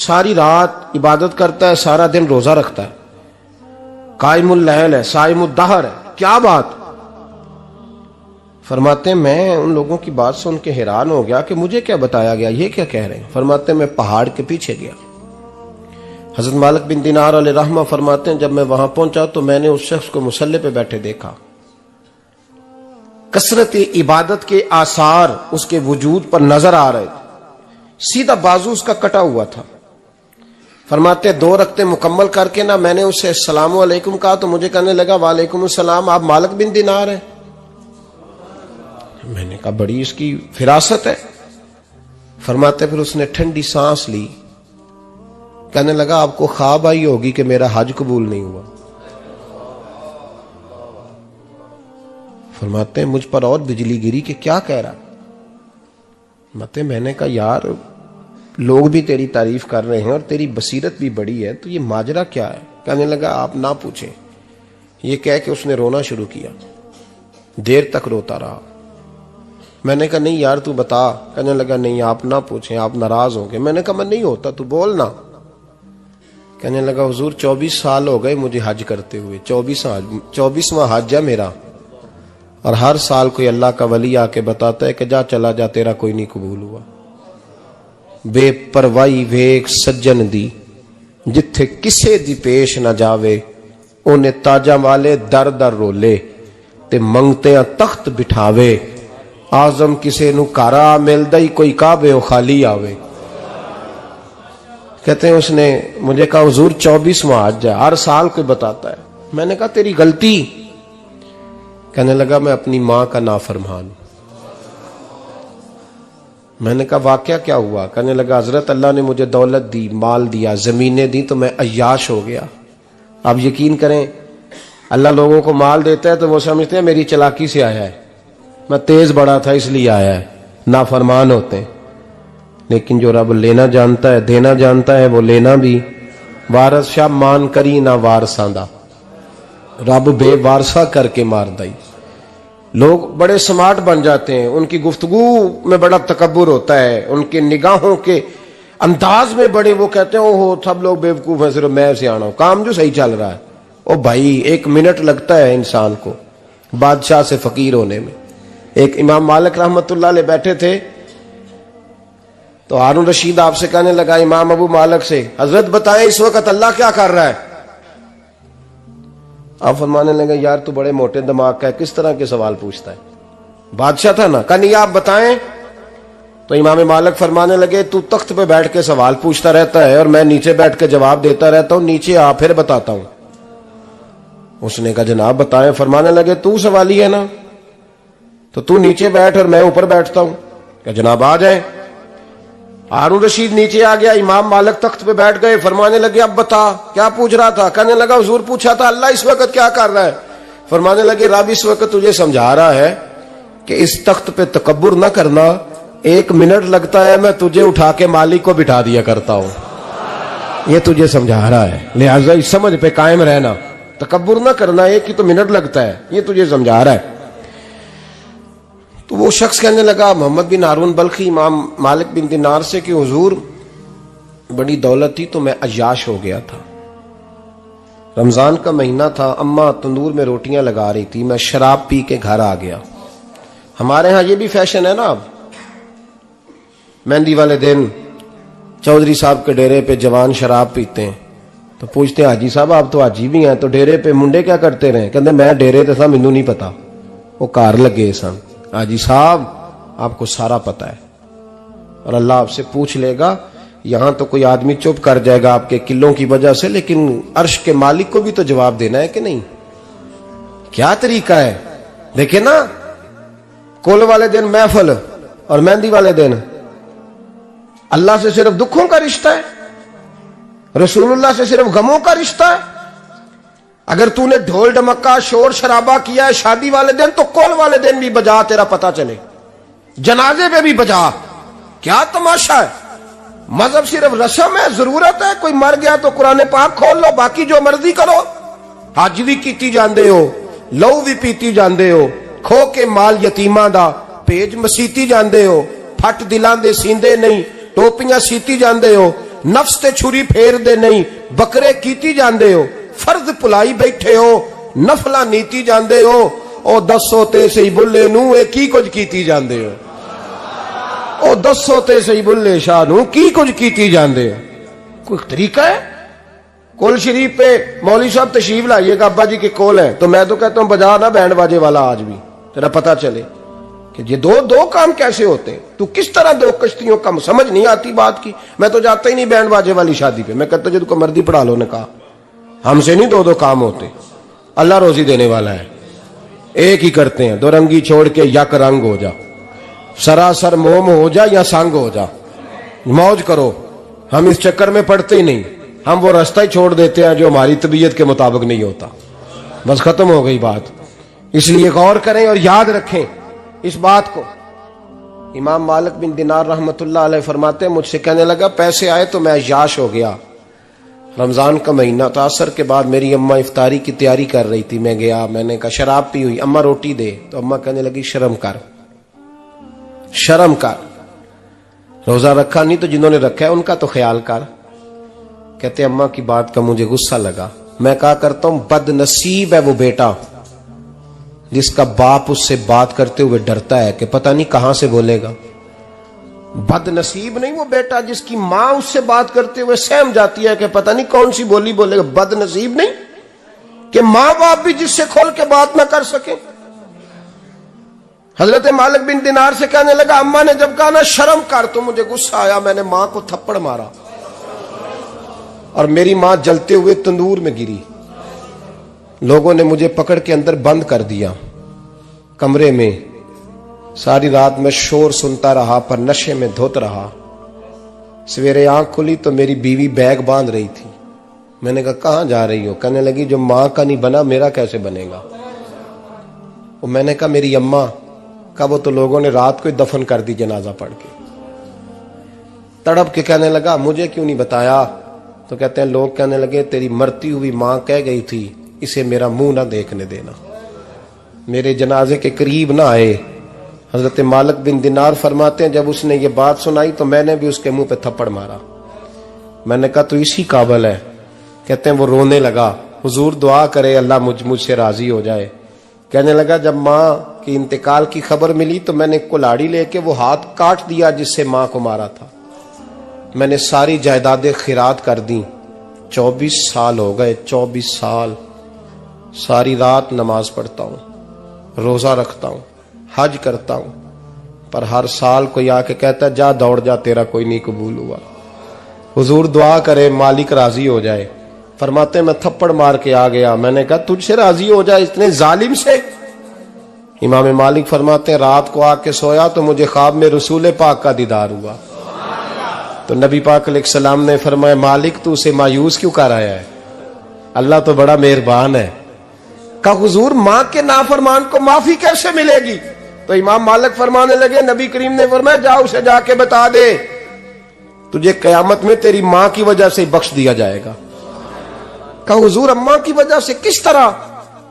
सारी रात इबादत करता है, सारा दिन रोजा रखता है, कायमुल लैल है, साइमुद दहर है, क्या बात। फरमाते मैं उन लोगों की बात सुन के हैरान हो गया कि मुझे क्या बताया गया, ये क्या कह रहे हैं। फरमाते मैं पहाड़ के पीछे गया। हजरत मालिक बिन दिनार अलैहि रहमा फरमाते हैं जब मैं वहां पहुंचा तो मैंने उस शख्स को मुसल्ले पे बैठे देखा। कसरत इबादत के आसार उसके वजूद पर नजर आ रहे थे। सीधा बाजू उसका कटा हुआ था। फरमाते 2 रकते मुकम्मल करके ना मैंने उससे अस्सलाम वालेकुम कहा तो मुझे कहने लगा वालेकुम अस्सलाम, आप मालिक बिन दिनार हैं। मैंने कहा बड़ी इसकी फिरासत है। फरमाते फिर उसने ठंडी सांस ली, कहने लगा आपको ख्वाब आई होगी कि मेरा हज कबूल नहीं हुआ। फरमाते मुझ पर और बिजली गिरी कि क्या कह रहा। मते मैंने कहा यार लोग भी तेरी तारीफ कर रहे हैं और तेरी बसीरत भी बड़ी है, तो ये माजरा क्या है। कहने लगा आप ना पूछें। ये कह के उसने रोना शुरू किया, देर तक रोता रहा। मैंने कहा नहीं यार तू बता। कहने लगा नहीं आप ना पूछें, आप नाराज होंगे। मैंने कहा मैं नहीं होता, तू बोल ना। कहने लगा हुजूर 24 साल हो गए मुझे हज करते हुए, 24वां हज है मेरा, और हर साल कोई अल्लाह का वली आके बताता है कि जा चला जा तेरा कोई नहीं कबूल हुआ। बेपरवाही वेख सज्जन दी, जिथे किसे दी पेश ना जावे, ओने ताजा वाले दर दर रोले, ते मंगते तख्त बिठावे, आजम किसे नु कारा मिलदा ही कोई काबे ओ खाली आवे। कहते हैं उसने मुझे कहा हुजूर 24वां हज है, हर साल कोई बताता है। मैंने कहा तेरी गलती। कहने लगा मैं अपनी मां का नाफरमान। मैंने कहा वाकया क्या हुआ। कहने लगा हजरत अल्लाह ने मुझे दौलत दी, माल दिया, जमीनें दी, तो मैं अय्याश हो गया। आप यकीन करें अल्लाह लोगों को माल देता है तो वो समझते हैं मेरी चालाकी से आया है, मैं तेज बड़ा था इसलिए आया है। नाफरमान होते हैं। लेकिन जो रब लेना जानता है, देना जानता है, वो लेना भी। वारस शाह मान करी ना वारसांदा, रब बेवारसा करके मार दई। लोग बड़े स्मार्ट बन जाते हैं, उनकी गुफ्तगू में बड़ा तकब्बुर होता है, उनके निगाहों के अंदाज में बड़े, वो कहते हैं ओहो सब लोग बेवकूफ है, सिर्फ मैं सियाना हूं, काम जो सही चल रहा है। ओ भाई 1 मिनट लगता है इंसान को बादशाह से फकीर होने में। एक इमाम मालिक रहमतुल्लाह अलैह बैठे थे तो हारून रशीद आपसे कहने लगा इमाम अबू मालिक से, हजरत बताएं इस वक्त अल्लाह क्या कर रहा है। आप फरमाने लगे यार तू बड़े मोटे दिमाग का है, किस तरह के सवाल पूछता है। बादशाह था ना, कहा नहीं आप बताएं। तो इमाम मालिक फरमाने लगे तू तख्त पे बैठ के सवाल पूछता रहता है और मैं नीचे बैठ के जवाब देता रहता हूं, नीचे आ फिर बताता हूं। उसने कहा जनाब बताएं। फरमाने लगे तू सवाली है ना, तो तू नीचे बैठ और मैं ऊपर बैठता हूं। कहा जनाब आ जाए। हारून रशीद नीचे आ गया, इमाम मालिक तख्त पे बैठ गए। फरमाने लगे अब बता क्या पूछ रहा था। कहने लगा हुजूर पूछा था अल्लाह इस वक्त क्या कर रहा है। फरमाने लगे रब इस वक्त तुझे समझा रहा है कि इस तख्त पे तकब्बुर न करना, 1 मिनट लगता है मैं तुझे उठा के मालिक को बिठा दिया करता हूं, ये तुझे समझा रहा है, लिहाजा इस समझ पे कायम रहना, तकब्बुर न करना, 1 ही तो मिनट लगता है, ये तुझे समझा रहा है। तो वो शख्स कहने लगा मोहम्मद बिन हारून बल्खी इमाम मालिक बिन दिनार से कि हुजूर बड़ी दौलत थी तो मैं अय्याश हो गया था। रमजान का महीना था, अम्मा तंदूर में रोटियां लगा रही थी, मैं शराब पी के घर आ गया। हमारे यहां ये भी फैशन है ना, अब मेहंदी वाले दिन चौधरी साहब के डेरे पे जवान शराब पीते हैं तो पूछते हैं हाजी साहब आप तो हाजी भी हैं, तो डेरे पे मुंडे क्या करते रहे। कहते मैं डेरे तो सा मैनू नहीं पता, वो कार लगे सन। हाजी साहब आपको सारा पता है और अल्लाह आपसे पूछ लेगा। यहां तो कोई आदमी चुप कर जाएगा आपके किलों की वजह से, लेकिन अर्श के मालिक को भी तो जवाब देना है कि नहीं। क्या तरीका है देखे ना, कुल वाले दिन महफिल और मेहंदी वाले दिन अल्लाह से सिर्फ दुखों का रिश्ता है, रसूलुल्लाह से सिर्फ गमों का रिश्ता है। अगर तूने ढोल ढमक्का शोर शराबा किया है शादी वाले दिन तो कौल वाले दिन भी बजा, तेरा पता चले, जनाजे पे भी बजा। क्या तमाशा है। मजहब सिर्फ रस्म है, जरूरत है, कोई मर गया तो कुरान पाक खोल लो, बाकी जो मर्जी करो। हज भी कीती जांदे हो, लहू भी पीती जांदे हो, खो के माल यतीमा दा भेज मसीती जांदे हो, फट दिलां दे सींदे नहीं, टोपियां सीती जांदे हो, नफ्स ते छुरी फेर दे नहीं, बकरे कीती जांदे हो, फर्ज भुलाई बैठे हो, नफला नीति जांदे हो, ओ दसो ते सही बुल्ले नू ए की कुछ कीती जांदे हो, ओ दसो ते सही बुल्ले शाह नू की कुछ कीती जांदे हो। कोई तरीका है? कोल शरीफ पे मौलवी साहब तशरीफ लाइएगा, अब्बा जी के कोल है, तो मैं तो कहता हूं बजा ना बैंड बाजे वाला आज भी, तेरा पता चले कि ये दो काम कैसे होते हैं। तू किस तरह दो कश्तियों का, समझ नहीं आती बात की। मैं तो जाता ही नहीं बैंड बाजे वाली शादी पे, मैं कहता जो तुमको मर्दी पढ़ा लो ने कहा, हमसे नहीं दो काम होते, अल्लाह रोजी देने वाला है, एक ही करते हैं, दो रंगी छोड़ के यक रंग हो जा, सरासर मोम हो जा या संग हो जा, मौज करो। हम इस चक्कर में पड़ते ही नहीं, हम वो रास्ता ही छोड़ देते हैं जो हमारी तबीयत के मुताबिक नहीं होता, बस खत्म हो गई बात। इसलिए गौर करें और याद रखें इस बात को। इमाम मालिक बिन दिनार रहमतुल्लाह अलैह फरमाते हैं, मुझसे कहने लगा पैसे आए तो मैं अय्याश हो गया। रमजान का महीना था, असर के बाद मेरी अम्मा इफ्तारी की तैयारी कर रही थी, मैं गया, मैंने कहा शराब पी हुई, अम्मा रोटी दे, तो अम्मा कहने लगी शर्म कर, शर्म कर, रोजा रखा नहीं तो जिन्होंने रखा है उनका तो ख्याल कर। कहते अम्मा की बात का मुझे गुस्सा लगा, मैं कहा करता हूं बदनसीब है वो बेटा जिसका बाप उससे बात करते हुए डरता है कि पता नहीं कहां से बोलेगा। बदनसीब नहीं वो बेटा जिसकी मां उससे बात करते हुए सहम जाती है कि पता नहीं कौन सी बोली बोलेगा। बदनसीब नहीं कि मां बाप भी जिससे खोल के बात ना कर सके। हजरत मालिक बिन दिनार से कहने लगा, अम्मा ने जब कहा ना शर्म कर, तो मुझे गुस्सा आया, मैंने मां को थप्पड़ मारा और मेरी मां जलते हुए तंदूर में गिरी। लोगों ने मुझे पकड़ के अंदर बंद कर दिया कमरे में। सारी रात मैं शोर सुनता रहा पर नशे में धुत रहा। सवेरे आंख खुली तो मेरी बीवी बैग बांध रही थी। मैंने कहा कहां जा रही हो? कहने लगी जो मां का नहीं बना मेरा कैसे बनेगा। और मैंने कहा मेरी अम्मा का, वो तो लोगों ने रात को ही दफन कर दी जनाजा पढ़ के। तड़प के कहने लगा मुझे क्यों नहीं बताया? तो कहते हैं लोग कहने लगे तेरी मरती हुई मां कह गई थी इसे मेरा मुंह ना देखने देना, मेरे जनाजे के करीब ना आए। हजरत मालिक बिन दिनार फरमाते हैं जब उसने ये बात सुनाई तो मैंने भी उसके मुंह पे थप्पड़ मारा। मैंने कहा तो इसी काबिल है। कहते हैं वो रोने लगा, हुजूर दुआ करे अल्लाह मुझसे राजी हो जाए। कहने लगा जब मां की इंतकाल की खबर मिली तो मैंने कुल्हाड़ी लेके वो हाथ काट दिया जिससे मां को मारा था। मैंने सारी जायदादें खिरात कर दी। 24 साल हो गए, 24 साल। सारी रात नमाज पढ़ता हूं, रोजा रखता हूं, हज करता हूं, पर हर साल कोई आके कहता है जा दौड़ जा तेरा कोई नहीं कबूल हुआ। हुजूर दुआ करे मालिक राजी हो जाए। फरमाते मैं थप्पड़ मार के आ गया। मैंने कहा तुझसे राजी हो जाए इतने जालिम से? इमाम मालिक फरमाते रात को आके सोया तो मुझे ख्वाब में रसूल पाक का दीदार हुआ। तो नबी पाक अलैहिस्सलाम ने फरमाया मालिक तू उसे मायूस क्यों कर आया है? अल्लाह तो बड़ा मेहरबान है। का हुजूर मां के नाफरमान को माफी कैसे मिलेगी? तो इमाम मालिक फरमाने लगे नबी करीम ने फरमाया जा उसे जाके बता दे तुझे कयामत में तेरी मां की वजह से बख्श दिया जाएगा। का हुजूर अम्मा की वजह से किस तरह?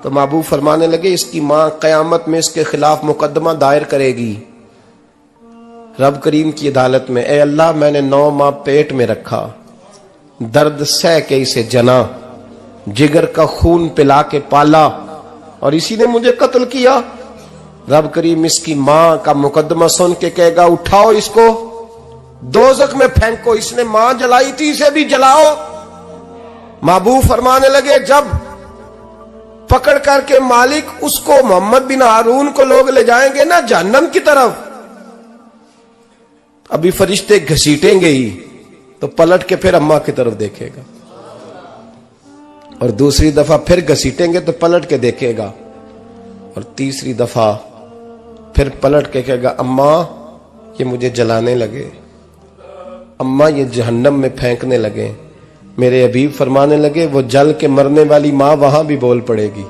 तो महबूब फरमाने लगे इसकी मां कयामत में इसके खिलाफ मुकदमा दायर करेगी रब करीम की अदालत में। ए अल्लाह मैंने 9 माह पेट में रखा, दर्द सह के इसे जना, जिगर का खून पिला के पाला और इसी ने मुझे कत्ल किया। रब करीम इसकी मां का मुकदमा सुन के कहेगा उठाओ इसको दोजख में फेंको, इसने मां जलाई थी इसे भी जलाओ। महबूब फरमाने लगे जब पकड़ करके मालिक उसको मोहम्मद बिन हारून को लोग ले जाएंगे ना जहन्नम की तरफ, अभी फरिश्ते घसीटेंगे ही तो पलट के फिर अम्मा की तरफ देखेगा और दूसरी दफा फिर घसीटेंगे तो पलट के देखेगा और तीसरी दफा फिर पलट के कहेगा अम्मा ये मुझे जलाने लगे, अम्मा ये जहन्नम में फेंकने लगे। मेरे हबीब फरमाने लगे वो जल के मरने वाली मां वहां भी बोल पड़ेगी,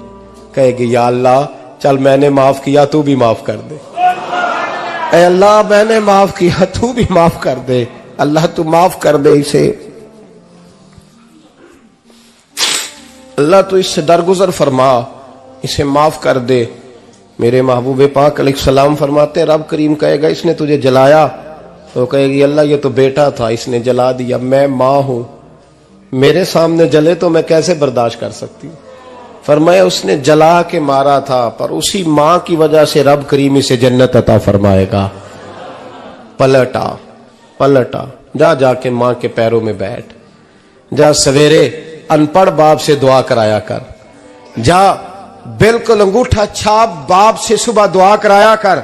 कहेगी या अल्लाह चल मैंने माफ किया तू भी माफ कर दे। ऐ अल्लाह मैंने माफ किया तू भी माफ कर दे, अल्लाह तू माफ कर दे इसे, अल्लाह तू इससे दरगुजर फरमा, इसे माफ कर दे। मेरे महबूब पाक अलैहिस्सलाम फरमाते रब करीम कहेगा इसने तुझे जलाया तो कहेगी अल्लाह ये तो बेटा था, इसने जला दिया, मैं माँ हूं, मेरे सामने जले तो मैं कैसे बर्दाश्त कर सकती हूं। फरमाया उसने जला के मारा था, पर उसी माँ की वजह से रब करीम इसे जन्नत अता फरमाएगा। पलटा पलटा, जा जाके माँ के पैरों में बैठ, जा सवेरे अनपढ़ बाप से दुआ कराया कर, जा बिल्कुल अंगूठा छाप बाप से सुबह दुआ कराया कर,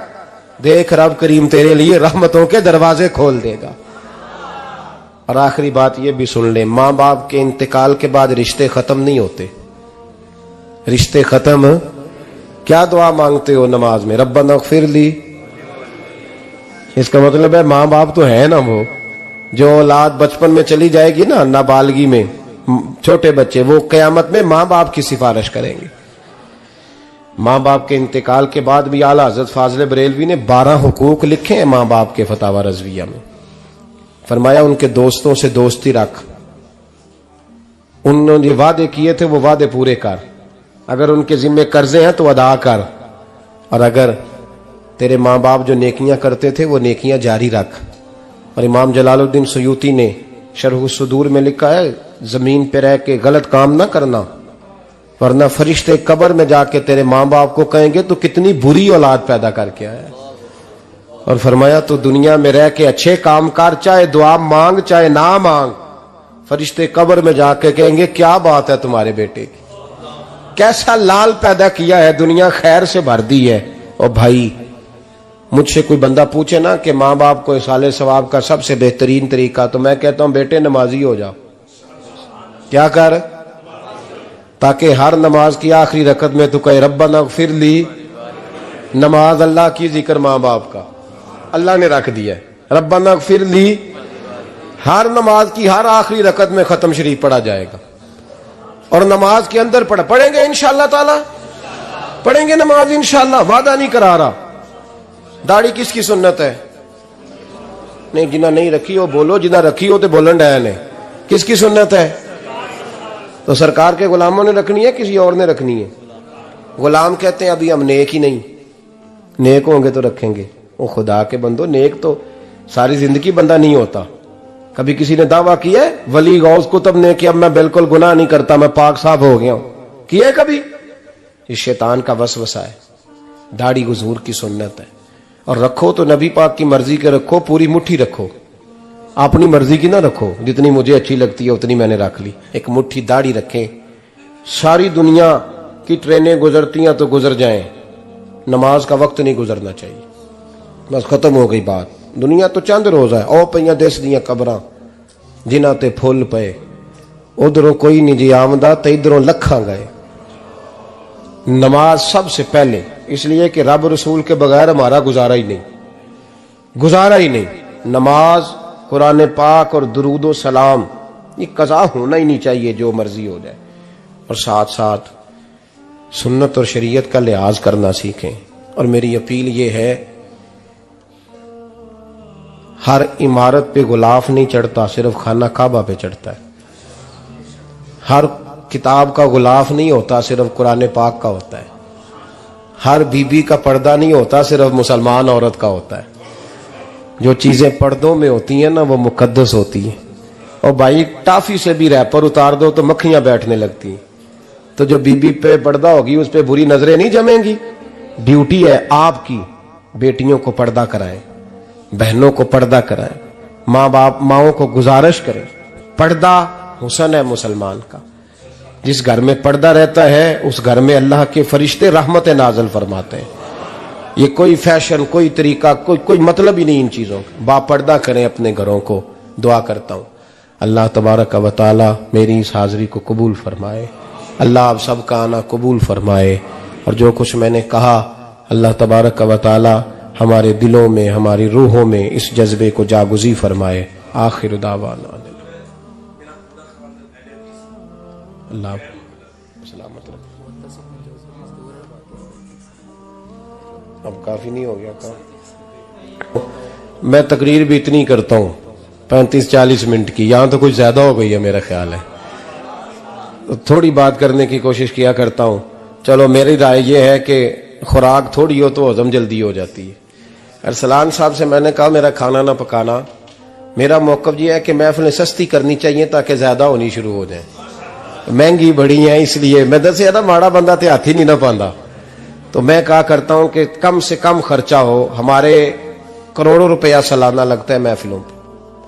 देख रब करीम तेरे लिए रहमतों के दरवाजे खोल देगा। और आखिरी बात ये भी सुन ले, माँ बाप के इंतकाल के बाद रिश्ते खत्म नहीं होते। रिश्ते खत्म, क्या दुआ मांगते हो नमाज में? रब्बना अग़फ़िर ली। इसका मतलब है माँ बाप तो है ना, वो जो औलाद बचपन में चली जाएगी ना, नाबालगी में, छोटे बच्चे, वो क़यामत में माँ बाप की सिफारिश करेंगे। माँ बाप के इंतकाल के बाद भी आला हज़रत फाज़िल बरेलवी ने 12 हुकूक लिखे हैं माँ बाप के फतावा रज़विया में। फरमाया उनके दोस्तों से दोस्ती रख, उन्होंने वादे किए थे वो वादे पूरे कर, अगर उनके जिम्मे कर्जे हैं तो अदा कर, और अगर तेरे माँ बाप जो नेकियां करते थे वो नेकियां जारी रख। और इमाम जलालुद्दीन सयूती ने शरह सुदूर में लिखा है, जमीन पे रह के गलत काम ना करना, वरना फरिश्ते कब्र में जाके तेरे माँ बाप को कहेंगे तो कितनी बुरी औलाद पैदा करके आया। और फरमाया तो दुनिया में रह के अच्छे काम कर, चाहे दुआ मांग चाहे ना मांग, फरिश्ते कब्र में जाके कहेंगे क्या बात है तुम्हारे बेटे की, कैसा लाल पैदा किया है, दुनिया खैर से भर दी है। और भाई मुझसे कोई बंदा पूछे ना कि माँ बाप को इसाले सवाब का सबसे बेहतरीन तरीका, तो मैं कहता हूं बेटे नमाजी हो जाओ। क्या कर? ताकि हर नमाज की आखिरी रकत में तू कहे रब्बना अग़फ़िर ली। नमाज अल्लाह की जिक्र माँ बाप का अल्लाह ने रख दिया है, रब्बना अग़फ़िर ली हर नमाज की हर आखिरी रकत में खत्म शरीफ पढ़ा जाएगा। और नमाज के अंदर पढ़ेंगे इंशाअल्लाह ताला, पढ़ेंगे नमाज इंशाअल्लाह, वादा नहीं करा रहा। दाढ़ी किसकी सुन्नत है? नहीं, जिन्हें नहीं रखी हो बोलो, जिन्हें रखी हो तो बोलन डाया ने। किसकी सुन्नत है? तो सरकार के गुलामों ने रखनी है, किसी और ने रखनी है? गुलाम कहते हैं अभी हम नेक ही नहीं, नेक होंगे तो रखेंगे। वो खुदा के बंदो, नेक तो सारी जिंदगी बंदा नहीं होता। कभी किसी ने दावा किया है वली गौस कुतुब ने कि अब मैं बिल्कुल गुनाह नहीं करता, मैं पाक साफ हो गया हूं? किया है कभी? ये शैतान का वसवसा है। दाढ़ी हुजूर की सुन्नत है, और रखो तो नबी पाक की मर्जी के रखो, पूरी मुट्ठी रखो, अपनी मर्जी की ना रखो, जितनी मुझे अच्छी लगती है उतनी मैंने रख ली। एक मुट्ठी दाढ़ी रखें, सारी दुनिया की ट्रेनें गुजरती हैं तो गुजर जाएं, नमाज का वक्त नहीं गुजरना चाहिए, बस खत्म हो गई बात। दुनिया तो चंद रोज है, ओ पईयां देश दियां कबरां जिन्हां ते फुल पे, उधरों कोई नहीं जी आमदा ते इधरों लखां गए। नमाज सबसे पहले, इसलिए कि रब रसूल के बगैर हमारा गुजारा ही नहीं, गुजारा ही नहीं। नमाज, कुरान पाक और दुरूद सलाम, ये कज़ा होना ही नहीं चाहिए, जो मर्जी हो जाए। और साथ साथ सुन्नत और शरीयत का लिहाज करना सीखें। और मेरी अपील ये है, हर इमारत पे गुलाफ नहीं चढ़ता, सिर्फ खाना काबा पे चढ़ता है। हर किताब का गुलाफ नहीं होता, सिर्फ कुरान पाक का होता है। हर बीबी का पर्दा नहीं होता, सिर्फ मुसलमान औरत का होता है। जो चीजें पर्दों में होती हैं ना, वो मुकद्दस होती हैं। और भाई टाफी से भी रैपर उतार दो तो मक्खियां बैठने लगती हैं। तो जो बीबी पे पर्दा होगी उस पे बुरी नजरें नहीं जमेंगी। ड्यूटी है आपकी, बेटियों को पर्दा कराएं, बहनों को पर्दा कराएं, माँ बाप माओं को गुजारिश करें। पर्दा हुस्न है मुसलमान का। जिस घर में पर्दा रहता है उस घर में अल्लाह के फरिश्ते रहमत नाज़िल फरमाते हैं। ये कोई फैशन, कोई तरीका, कोई मतलब ही नहीं इन चीजों का। बापर्दा करें अपने घरों को। दुआ करता हूँ अल्लाह तबारक व तआला मेरी इस हाजिरी को कबूल फरमाए। अल्लाह आप सबका आना कबूल फरमाए। और जो कुछ मैंने कहा अल्लाह तबारक व तआला हमारे दिलों में, हमारी रूहों में इस जज्बे को जागुज़ी फरमाए। आखिर दावाना अल्लाह सलामत रखे। अब काफी नहीं हो गया काम? मैं तकरीर भी इतनी करता हूँ 35-40 मिनट की, यहां तो कुछ ज्यादा हो गई है मेरा ख्याल है। तो थोड़ी बात करने की कोशिश किया करता हूँ। चलो मेरी राय यह है कि खुराक थोड़ी हो तो हजम जल्दी हो जाती है। अरसलान साहब से मैंने कहा मेरा खाना ना पकाना, मेरा मौक़िफ़ ये है कि महफिलें सस्ती करनी चाहिए ताकि ज़्यादा होनी शुरू हो जाए। महंगी बड़ी है इसलिए मैं दस ज़्यादा माड़ा बंदा तो हाथ ही नहीं ना पाता। तो मैं कहा करता हूँ कि कम से कम खर्चा हो। हमारे करोड़ों रुपया सालाना लगता है महफिलों पर,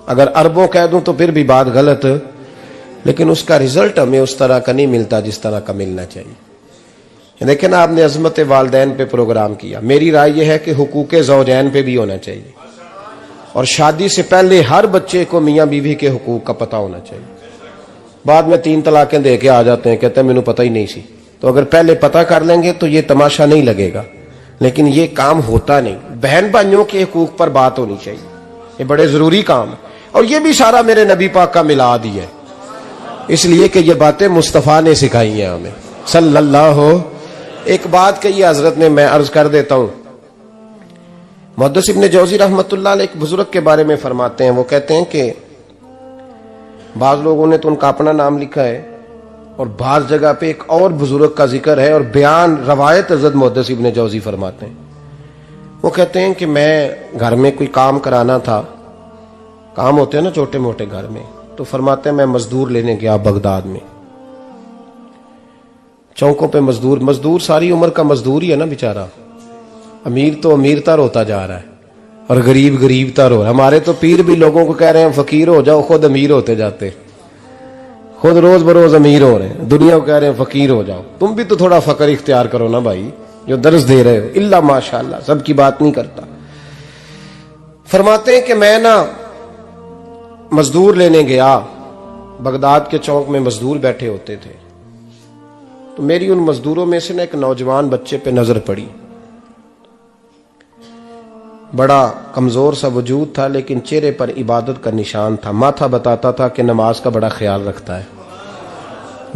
अगर अरबों कह दूं तो फिर भी बात गलत, लेकिन उसका रिजल्ट हमें उस तरह का नहीं मिलता जिस तरह का मिलना चाहिए। लेकिन आपने अजमत वालदैन पे प्रोग्राम किया। मेरी राय यह है कि हुकूके ज़ौजैन पे भी होना चाहिए, और शादी से पहले हर बच्चे को मियाँ बीवी के हुकूक का पता होना चाहिए। बाद में 3 तलाकें दे के आ जाते हैं, कहते हैं मैनू पता ही नहीं सी। तो अगर पहले पता कर लेंगे तो ये तमाशा नहीं लगेगा, लेकिन ये काम होता नहीं। बहन भाइयों के हुकूक पर बात होनी चाहिए, ये बड़े जरूरी काम है। और ये भी सारा मेरे नबी पाक का मिलाद ही है, इसलिए कि ये बातें मुस्तफ़ा ने सिखाई हैं हमें सल्लल्लाहु। एक बात कही हजरत ने, मैं अर्ज कर देता हूं। मुहद्दिस इब्न जौज़ी रहमतुल्लाह अलैह एक बुजुर्ग के बारे में फरमाते हैं, वो कहते हैं कि बाज लोगों ने तो उनका अपना नाम लिखा है और बाज जगह पे एक और बुजुर्ग का जिक्र है, और बयान रवायत हज़रत मुहद्दिस इब्न जौज़ी फरमाते हैं। वो कहते हैं कि मैं घर में कोई काम कराना था, काम होते हैं ना छोटे मोटे घर में, तो फरमाते हैं मैं मजदूर लेने गया बगदाद में। चौकों पे मजदूर सारी उम्र का मजदूर ही है ना बेचारा। अमीर तो अमीरता होता जा रहा है और गरीब गरीबता रो। हमारे तो पीर भी लोगों को कह रहे हैं फकीर हो जाओ, खुद अमीर होते जाते, खुद रोज बरोज अमीर हो रहे हैं। दुनिया को कह रहे हैं फकीर हो जाओ। तुम भी तो थोड़ा फकर इख्तियार करो ना भाई, जो दर्ज दे रहे हो। इल्ला माशाअल्लाह, सबकी बात नहीं करता। फरमाते हैं कि मैं ना मजदूर लेने गया, बगदाद के चौक में मजदूर बैठे होते थे, तो मेरी उन मजदूरों में से ना एक नौजवान बच्चे पे नजर पड़ी। बड़ा कमजोर सा वजूद था, लेकिन चेहरे पर इबादत का निशान था। माथा बताता था कि नमाज का बड़ा ख्याल रखता है।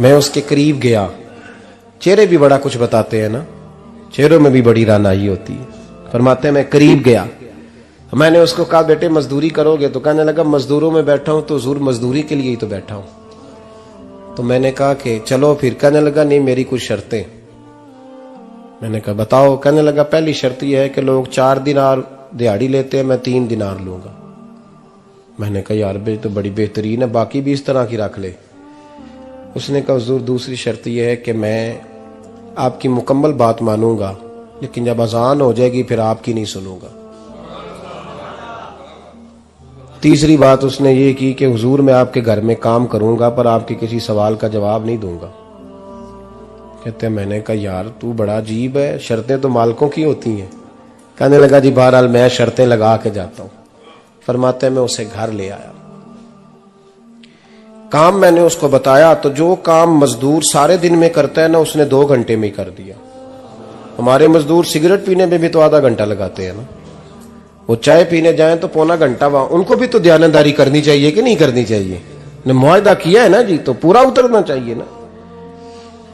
मैं उसके करीब गया। चेहरे भी बड़ा कुछ बताते हैं ना, चेहरों में भी बड़ी रानाई होती है। फरमाते हैं मैं करीब गया, मैंने उसको कहा बेटे मजदूरी करोगे? तो कहने लगा मजदूरों में बैठा हूं तो हुजूर मजदूरी के लिए ही तो बैठा हूं। तो मैंने कहा कि चलो फिर। कहने लगा नहीं मेरी कुछ शर्तें। मैंने कहा बताओ? कहने लगा पहली शर्त यह है कि लोग 4 दिनार दिहाड़ी लेते हैं, मैं 3 दिनार लूंगा। मैंने कहा यार बे तो बड़ी बेहतरीन है, बाकी भी इस तरह की रख ले। उसने कहा हुजूर दूसरी शर्त यह है कि मैं आपकी मुकम्मल बात मानूंगा, लेकिन जब अजान हो जाएगी फिर आपकी नहीं सुनूंगा। तीसरी बात उसने ये की कि हुजूर मैं आपके घर में काम करूंगा पर आपके किसी सवाल का जवाब नहीं दूंगा। कहते हैं मैंने कहा यार तू बड़ा अजीब है, शर्तें तो मालिकों की होती हैं। कहने लगा जी बहरहाल मैं शर्तें लगा के जाता हूं। फरमाते हैं मैं उसे घर ले आया, काम मैंने उसको बताया, तो जो काम मजदूर सारे दिन में करता है ना उसने 2 घंटे में कर दिया। हमारे मजदूर सिगरेट पीने में भी तो आधा घंटा लगाते हैं ना, वो चाय पीने जाएं तो पौना घंटा वहां। उनको भी तो दयानतदारी करनी चाहिए कि नहीं करनी चाहिए? ने मुआहदा किया है ना जी, तो पूरा उतरना चाहिए ना।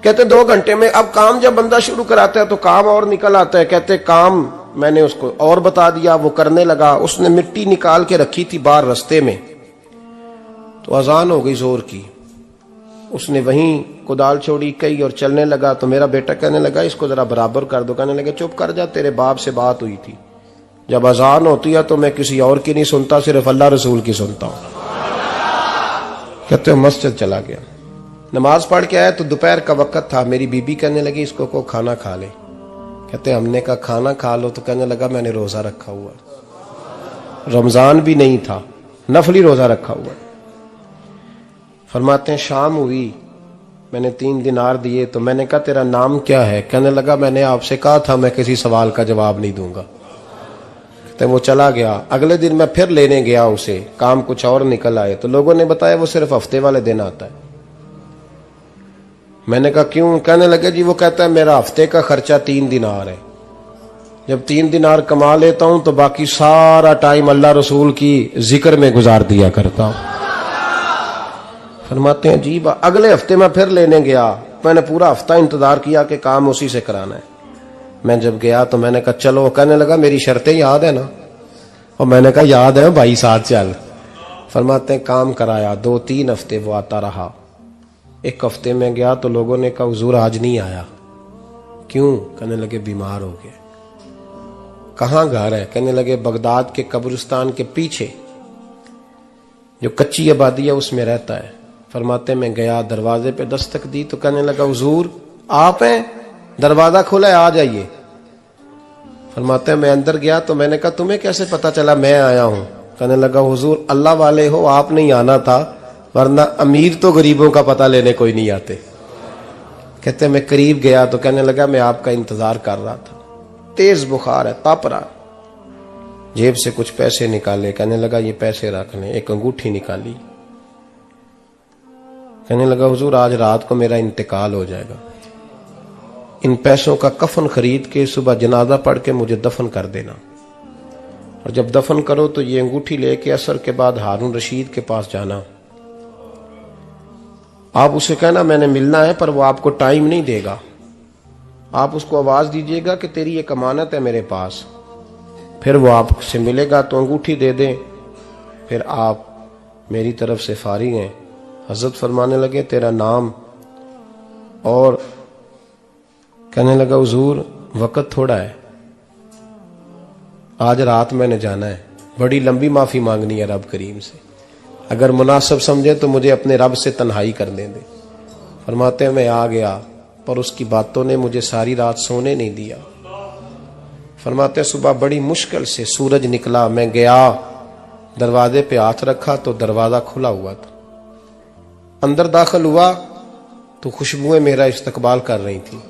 कहते 2 घंटे में। अब काम जब बंदा शुरू कराता है तो काम और निकल आता है। कहते काम मैंने उसको और बता दिया, वो करने लगा। उसने मिट्टी निकाल के रखी थी बाहर रास्ते में, तो अजान हो गई जोर की। उसने वहीं कुदाल छोड़ी कई और चलने लगा। तो मेरा बेटा कहने लगा इसको जरा बराबर कर दो। कहने लगा चुप कर जा, तेरे बाप से बात हुई थी, जब अजान होती है तो मैं किसी और की नहीं सुनता, सिर्फ अल्लाह रसूल की सुनता हूं। कहते हो मस्जिद चला गया, नमाज पढ़ के आया तो दोपहर का वक्त था। मेरी बीबी कहने लगी इसको को खाना खा ले। कहते हमने कहा खाना खा लो, तो कहने लगा मैंने रोजा रखा हुआ, रमजान भी नहीं था, नफली रोजा रखा हुआ। फरमाते हैं शाम हुई, मैंने 3 दिनार दिए। तो मैंने कहा तेरा नाम क्या है? कहने लगा मैंने आपसे कहा था मैं किसी सवाल का जवाब नहीं दूंगा। तो वो चला गया। अगले दिन मैं फिर लेने गया उसे, काम कुछ और निकल आए। तो लोगों ने बताया वो सिर्फ हफ्ते वाले दिन आता है। मैंने कहा क्यों? कहने लगे जी वो कहता है मेरा हफ्ते का खर्चा 3 दिनार है, जब 3 दिनार कमा लेता हूं तो बाकी सारा टाइम अल्लाह रसूल की जिक्र में गुजार दिया करता हूं। फरमाते हैं जी अगले हफ्ते मैं फिर लेने गया, मैंने पूरा हफ्ता इंतजार किया कि काम उसी से कराना है। मैं जब गया तो मैंने कहा चलो। कहने लगा मेरी शर्तें याद है ना? और मैंने कहा याद है भाई, साथ चल। फरमाते हैं काम कराया, 2-3 हफ्ते वो आता रहा। एक हफ्ते में गया तो लोगों ने कहा हुजूर आज नहीं आया। क्यों? कहने लगे बीमार हो गए। कहाँ घर है? कहने लगे बगदाद के कब्रिस्तान के पीछे जो कच्ची आबादी है उसमें रहता है। फरमाते मैं गया, दरवाजे पे दस्तक दी तो कहने लगा हुजूर आप हैं? दरवाजा खोला है, आ जाइए। फरमाते मैं अंदर गया तो मैंने कहा तुम्हें कैसे पता चला मैं आया हूं? कहने लगा हुजूर अल्लाह वाले हो, आप नहीं आना था, वरना अमीर तो गरीबों का पता लेने कोई नहीं आते। कहते मैं करीब गया तो कहने लगा मैं आपका इंतजार कर रहा था, तेज बुखार है, ताप रहा। जेब से कुछ पैसे निकाले, कहने लगा ये पैसे रख लें। एक अंगूठी निकाली, कहने लगा हुजूर आज रात को मेरा इंतकाल हो जाएगा, इन पैसों का कफन खरीद के सुबह जनाजा पढ़ के मुझे दफन कर देना, और जब दफन करो तो ये अंगूठी लेके असर के बाद हारून रशीद के पास जाना। आप उसे कहना मैंने मिलना है, पर वो आपको टाइम नहीं देगा। आप उसको आवाज दीजिएगा कि तेरी एक अमानत है मेरे पास, फिर वो आपसे मिलेगा तो अंगूठी दे दें, फिर आप मेरी तरफ से फारिग हैं। हजरत फरमाने लगे तेरा नाम? और कहने लगा हुजूर वक्त थोड़ा है, आज रात मैंने जाना है, बड़ी लंबी माफी मांगनी है रब करीम से, अगर मुनासिब समझे तो मुझे अपने रब से तन्हाई करने दे। फरमाते हैं मैं आ गया, पर उसकी बातों ने मुझे सारी रात सोने नहीं दिया। फरमाते सुबह बड़ी मुश्किल से सूरज निकला, मैं गया, दरवाजे पे हाथ रखा तो दरवाजा खुला हुआ था। अंदर दाखिल हुआ तो खुशबुएं मेरा इस्तकबाल कर रही थी।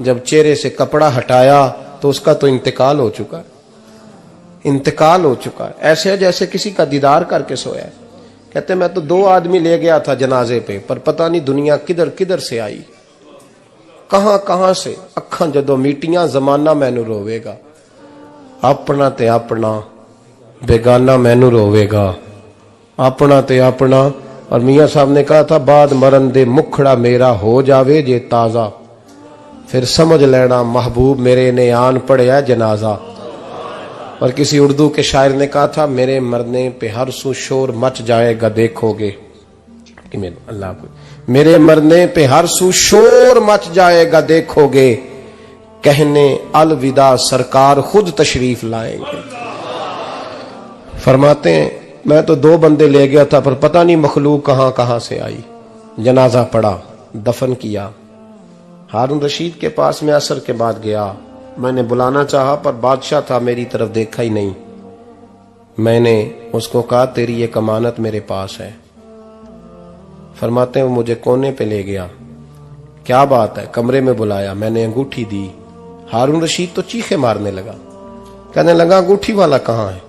जब चेहरे से कपड़ा हटाया तो उसका तो इंतकाल हो चुका है, इंतकाल हो चुका है, ऐसे जैसे किसी का दीदार करके सोया है। कहते मैं तो 2 आदमी ले गया था जनाजे पे, पर पता नहीं दुनिया किधर किधर से आई, कहां कहां से। अखां जदों मीटियां जमाना मैनू रोवेगा, अपना ते अपना बेगाना मैनू रोवेगा, अपना ते अपना। और मियां साहब ने कहा था बाद मरन दे मुखड़ा मेरा हो जावे जे ताजा, फिर समझ लेना महबूब मेरे ने आन पड़िया जनाजा। और किसी उर्दू के शायर ने कहा था मेरे मरने पे हर सू शोर मच जाएगा देखोगे, अल्लाह को मेरे मरने पे हर सू शोर मच जाएगा देखोगे, कहने अलविदा सरकार खुद तशरीफ लाएंगे। फरमाते हैं मैं तो 2 बंदे ले गया था, पर पता नहीं मखलूक कहां कहां से आई। जनाजा पड़ा, दफन किया। हारून रशीद के पास में असर के बाद गया, मैंने बुलाना चाहा पर बादशाह था, मेरी तरफ देखा ही नहीं। मैंने उसको कहा तेरी एक अमानत मेरे पास है। फरमाते हैं वो मुझे कोने पे ले गया, क्या बात है? कमरे में बुलाया, मैंने अंगूठी दी। हारून रशीद तो चीखे मारने लगा, कहने लगा अंगूठी वाला कहां है?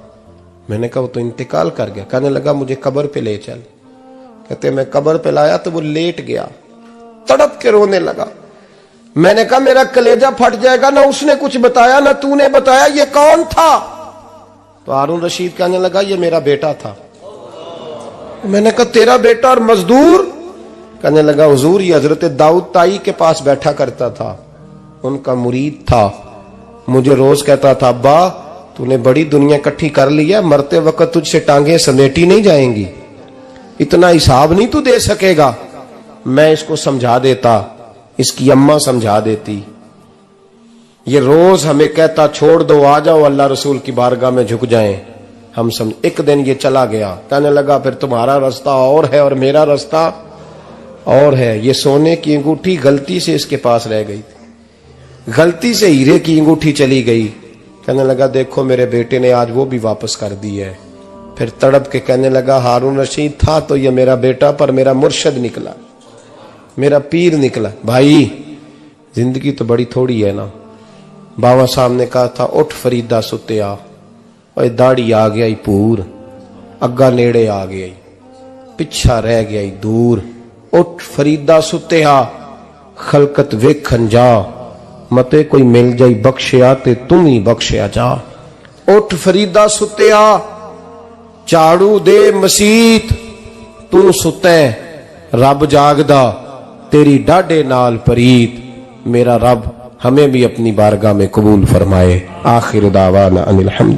मैंने कहा वो तो इंतकाल कर गया। कहने लगा मुझे कब्र पे ले चल। कहते मैं कब्र पे लाया तो वो लेट गया, तड़प के रोने लगा। मैंने कहा मेरा कलेजा फट जाएगा, ना उसने कुछ बताया ना तूने बताया, ये कौन था? तो हारून रशीद कहने लगा ये मेरा बेटा था। मैंने कहा तेरा बेटा और मजदूर? कहने लगा हुजूर ये हजरत दाऊद ताई के पास बैठा करता था, उनका मुरीद था, मुझे रोज कहता था अब्बा तूने बड़ी दुनिया इकट्ठी कर ली है, मरते वक्त तुझसे टांगे समेटी नहीं जाएंगी, इतना हिसाब नहीं तू दे सकेगा। मैं इसको समझा देता, इसकी अम्मा समझा देती। ये रोज हमें कहता छोड़ दो आ जाओ अल्लाह रसूल की बारगाह में झुक जाएं, हम समझ। एक दिन ये चला गया, कहने लगा फिर तुम्हारा रास्ता और है और मेरा रास्ता और है। ये सोने की अंगूठी गलती से इसके पास रह गई थी, गलती से हीरे की अंगूठी चली गई। कहने लगा देखो मेरे बेटे ने आज वो भी वापस कर दी है। फिर तड़प के कहने लगा हारून रशीद था तो ये मेरा बेटा, पर मेरा मुर्शद निकला, मेरा पीर निकला। भाई जिंदगी तो बड़ी थोड़ी है ना। बाबा साहब ने कहा था उठ फरीदा सुत्या, और दाढ़ी आ गया पूर, अग्गा नेड़े आ गया, पिछा रह गया दूर। उठ फरीदा सुत्या खलकत वेखन जा, मते कोई मिल जाई बख्शिया ते तुम ही बख्शिया जा। उठ फरीदा सुत्या झाड़ू दे मसीत, तू सुते रब जागदा, तेरी डाडे नाल परीत। मेरा रब हमें भी अपनी बारगाह में कबूल फरमाए। आखिर दावाना अनिल हम्द।